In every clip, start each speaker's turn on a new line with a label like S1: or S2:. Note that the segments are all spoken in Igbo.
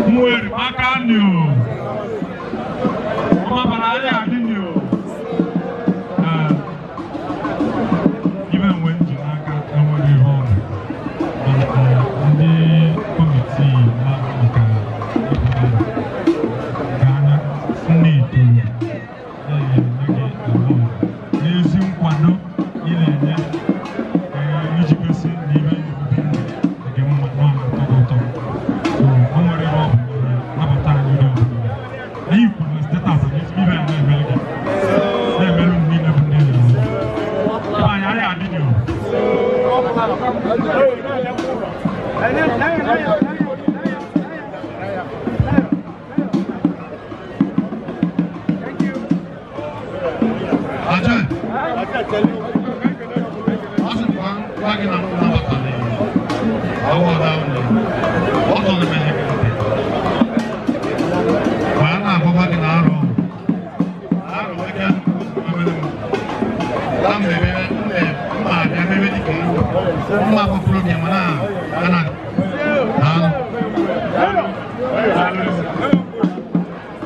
S1: Umueri makanyo. Oma balaya adinyo. Even when Jinaka Umueri home, the committee Ghana need to using Kwano Ilene Ijibesi even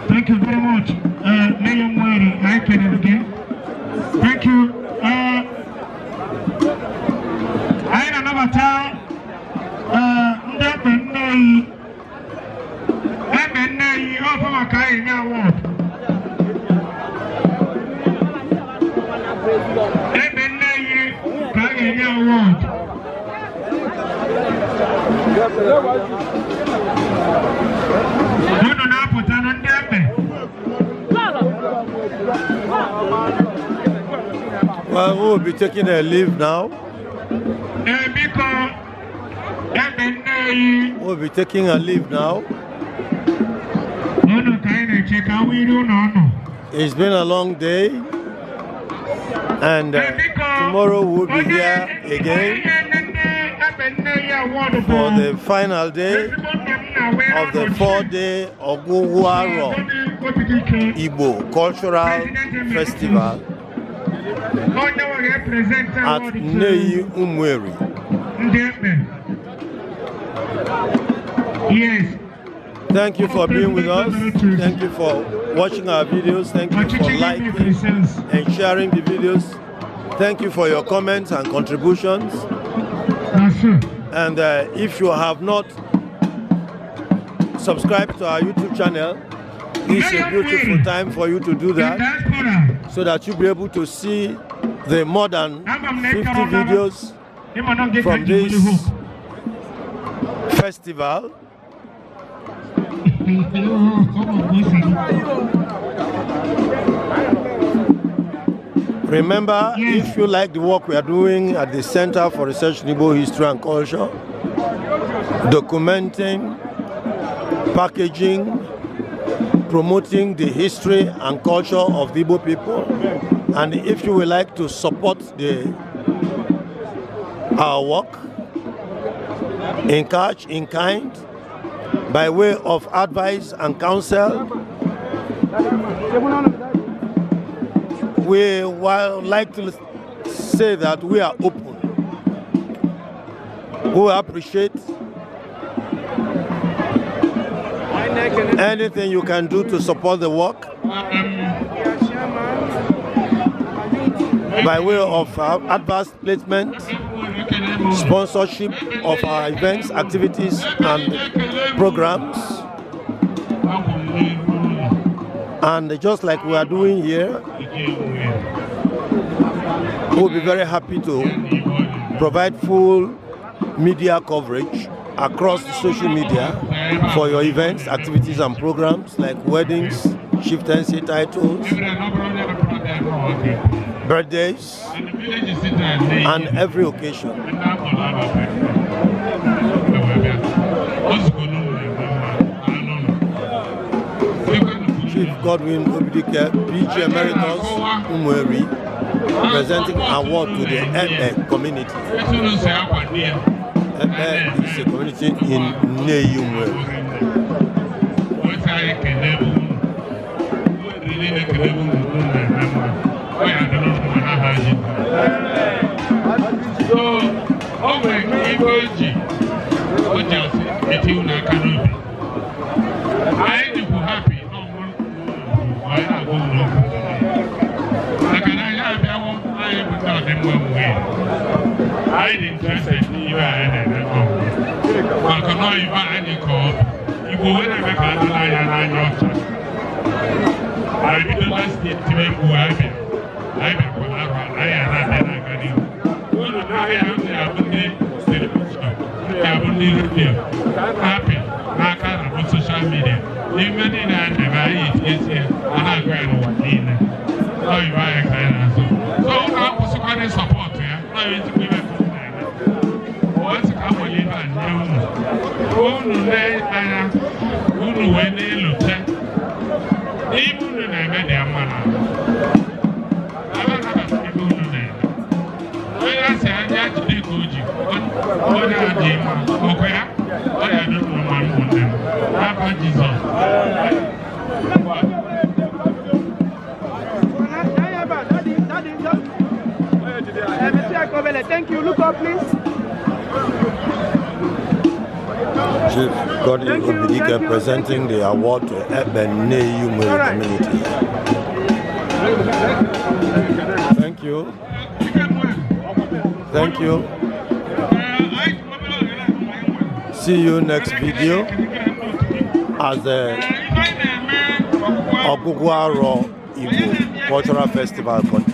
S1: Thank you very much, Nneyi Umueri. I can again. Thank you. I had another time. Nneyi, oh, from a kind of award. Nneyi, kind of award.
S2: Well, we'll be taking a leave now. We'll be taking a leave now. It's been a long day, and tomorrow we'll be here again for the final day of the 4-day OGUGU ARO Igbo Cultural Festival at Nneyi Umueri.
S1: Yes.
S2: Thank you for being with us. Thank you for watching our videos. Thank you for liking and sharing the videos. Thank you for your comments and contributions. And if you have not subscribed to our YouTube channel, this is a beautiful time for you to do that, so that you'll be able to see the more than 50 videos from this festival. Remember, if you like the work we are doing at the Center for Research in Igbo History and Culture, documenting, packaging, promoting the history and culture of the Igbo people, and if you would like to support our work in cash, in kind, by way of advice and counsel, we would like to say that we are open. We appreciate anything you can do to support the work by way of adverse placement, sponsorship of our events, activities, and programs. And just like we are doing here, we'll be very happy to provide full media coverage across the social media for your events, activities, and programs like weddings, chieftaincy titles, birthdays, and every occasion. Chief Godwin OBIDIKE, PG Emeritus Umueri, presenting an award to the community. It's a community in Nneyi Umueri.
S1: social media. Even in an so now was support here. Now it's given what's come on you and you when they look at even in a media manner. I don't have a people name. When I say I had to be good, ODIMMA, okay? I don't know one more name. Papa Jesus.
S3: Thank you. Look up, please.
S2: Chief Godly OBIDIKE presenting the award to Nneyi Umueri community. Thank you. Thank you. See you next video as the OGUGU ARO Igbo Cultural Festival continues.